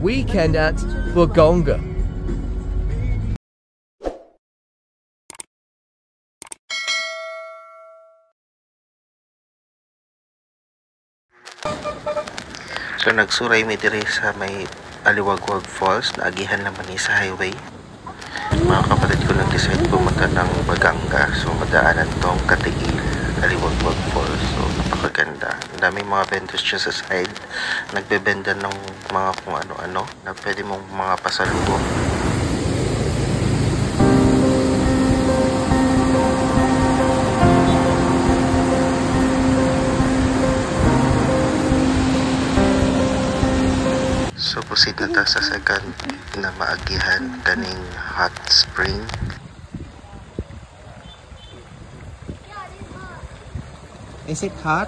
Weekend at Bugonga. So nagsuray mi diri sa may Aliwagwag Falls, naagihan naman ni sa highway. Mga kapatid ko nag-decide pumunta ng Baganga, so madaanan tong Katiil, Aliwagwag Falls. So napakaganda. Ang daming mga vendors dyan sa side, nagbebenda ng mga kung ano-ano na pwede mong mga pasalubong. So proceed na ta sa second na maagihan kaning hot spring. Is it hot?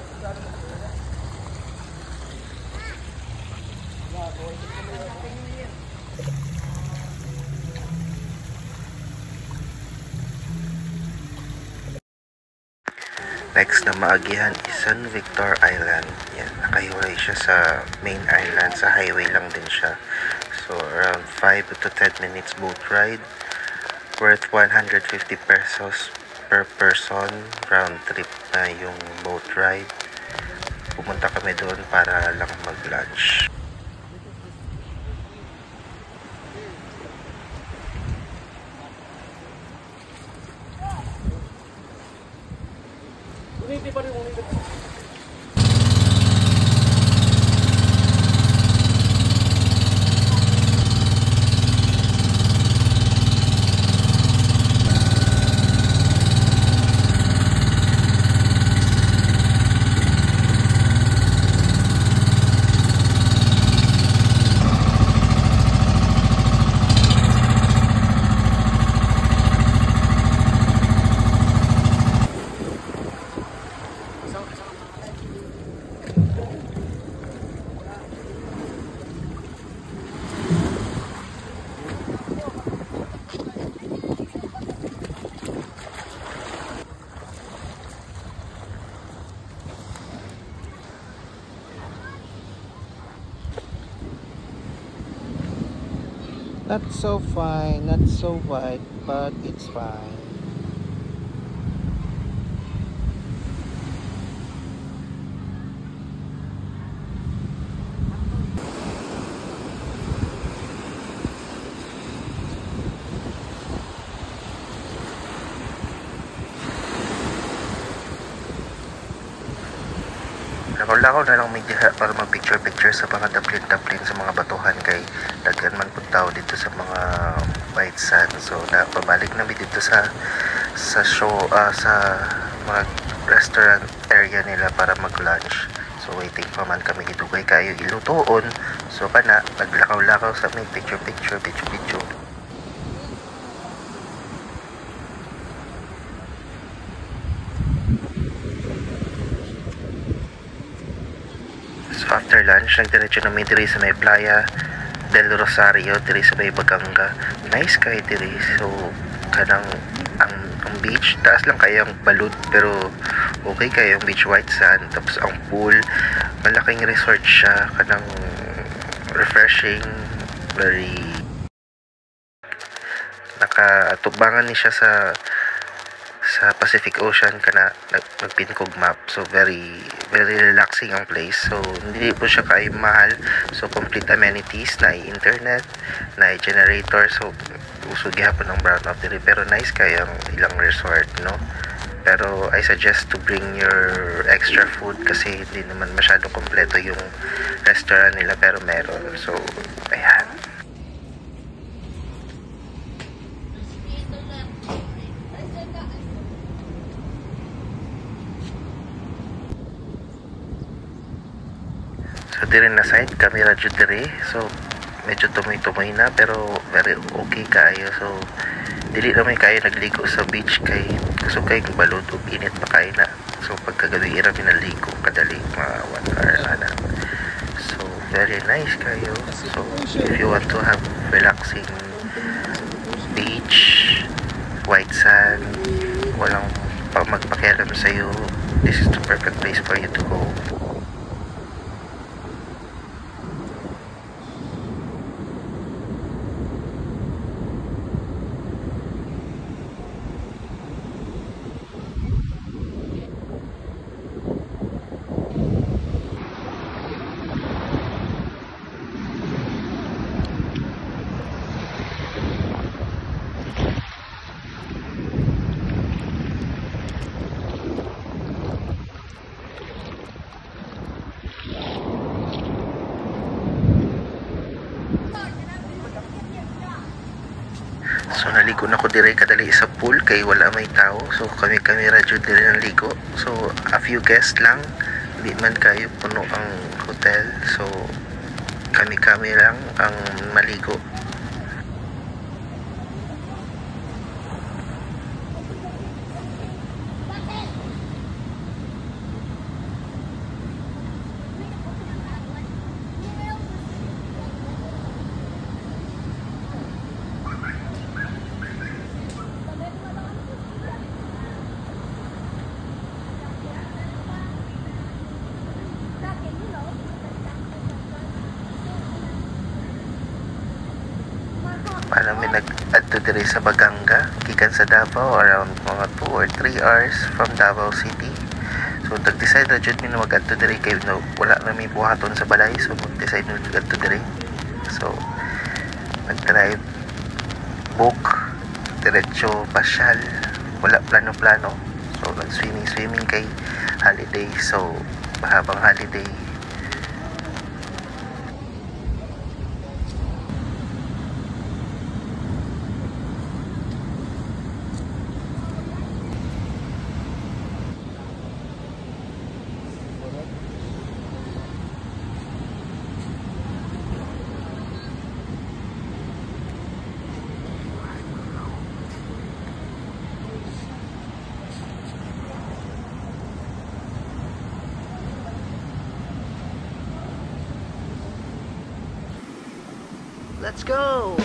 Next na maagihan is San Victor Island. Yan, nakahiwalay siya sa main island. Sa highway lang din siya. So around 5 to 10 minutes boat ride. Worth 150 pesos per person. Round trip na yung boat ride. Pumunta kami doon para lang mag-lunch. Not so fine, not so white, but it's fine. Lakaw-lakaw na lang may diha para mag-picture-picture sa mga daplin-daplin sa mga batuhan kay daghan man pud tao dito sa mga white sand. So pabalik na mi dito sa show sa mga restaurant area nila para mag-lunch. So waiting pa man kami gidugay kayo ilutoon. So kana naglakaw-lakaw sa may picture-picture. So after lunch, nagdiretso na may diri sa may Playa del Rosario, diri sa may Baganga. Nice kay diri. So kanang ang beach, taas lang kaya ang balud pero okay kaya ang beach, white sand. Tapos ang pool, malaking resort siya, kanang refreshing, very nakatubangan ni siya sa Pacific Ocean kana nagpinkog map. So very relaxing ang place. So hindi po siya kay mahal. So complete amenities, na internet, na generator. So uso gihapon ng brownout diri pero nice kay ang ilang resort, no? Pero I suggest to bring your extra food kasi hindi naman masyado kompleto yung restaurant nila pero meron. So ayan. So diri na side camera jud diri. So medyo tumoy-tumoy na pero very okay kaayo. So dili na may kayo nagligo sa beach kay kasukay kung balod ug init pa kayo na. So pagkagabi ira pinaligo kadali mga 1 hour ana. So very nice kayo. So if you want to have relaxing beach, white sand, walang magpakialam sa'yo, this is the perfect place for you to go. naligo na ko dire kadali sa pool kay wala may tao. So kami radyo dire ng ligo. So a few guests lang, di man kayo puno ang hotel. So kami lang ang maligo. Paano may nag-adto dire sa Baganga gikan sa Davao around mga 2 or 3 hours from Davao City. So nag-decide na jud mi na mag-adto dire kay no, wala na may buhaton sa balay, so mag-decide na mag-adto dire. So nag-drive, book, diretso pasyal, wala plano-plano. So nag-swimming kay holiday, so mahabang holiday. Let's go!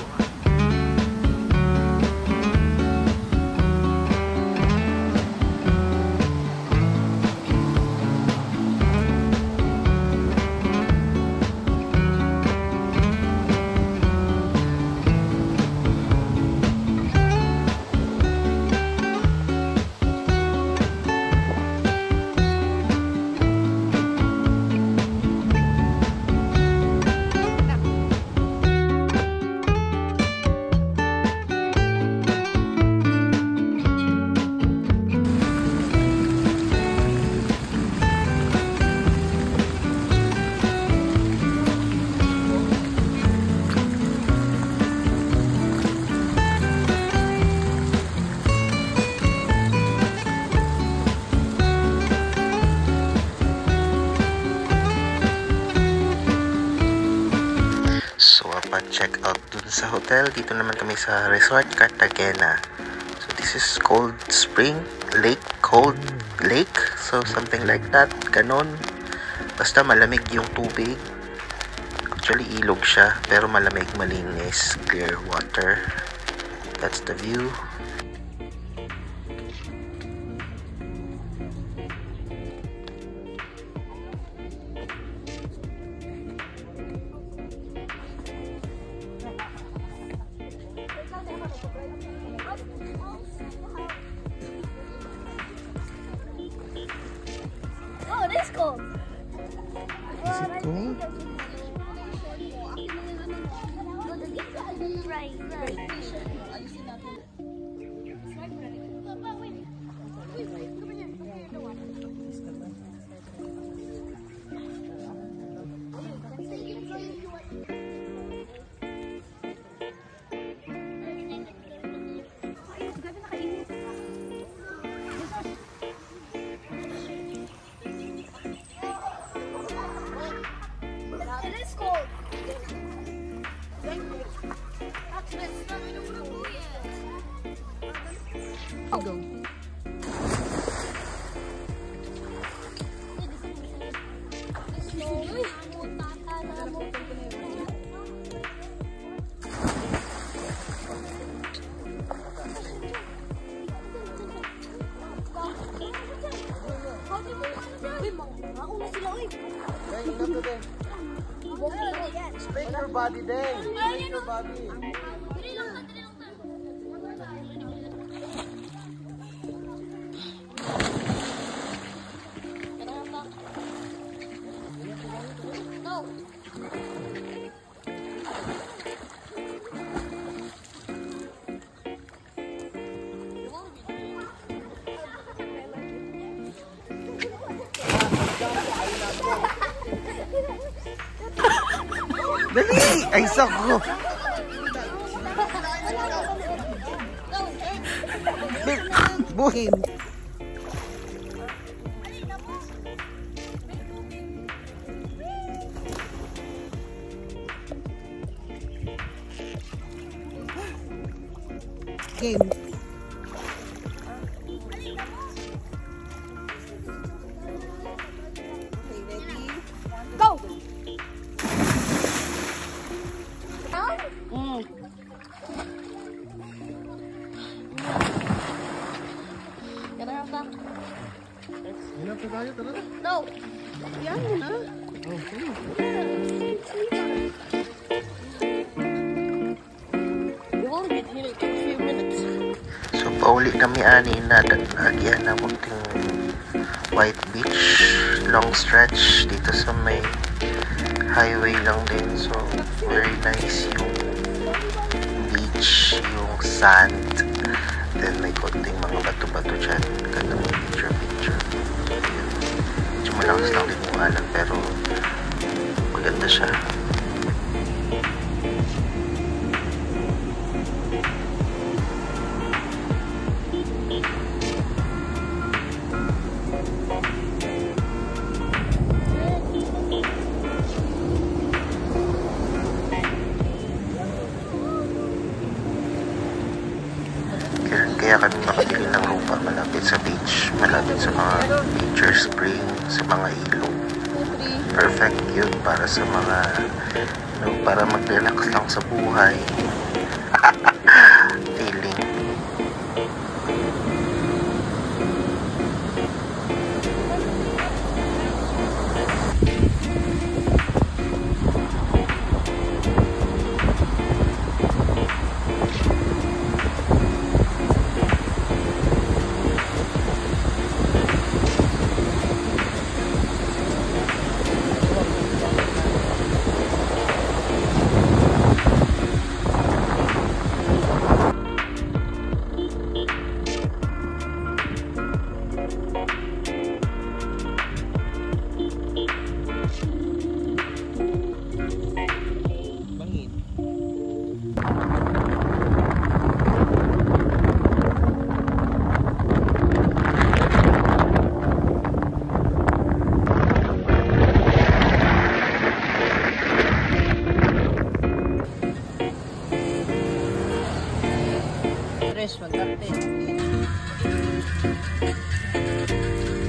Check out dun sa hotel. Dito naman kami sa Resort Cartagena. So this is Cold Spring Lake, Cold Lake, so something like that, ganon. Basta malamig yung tubig. Actually ilog siya pero malamig, malinis, clear water. That's the view. Oh, it is cold. Is it cold? Right. It is cold. Go. Straight your body there. Straight your body. No. Dali! Ay, sako! Buhin. Game. Go! Can I have that? No. Yan mo na. We've only been here for a few minutes. So pauli kami ani na nagyan na munting White Beach, long stretch dito sa may highway lang din. So very nice yung beach, yung sand, then may konting mga bato-bato dyan. Ganda mo picture. Medyo malakas lang din yung alam pero maganda siya. Kaya kami makabili ng lupa malapit sa beach, malapit sa mga nature spring, sa mga ilog. Perfect yun para sa mga para mag-relax lang sa buhay. Feeling.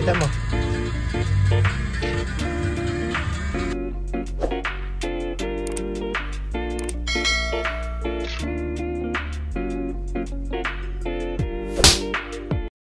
Kita mo.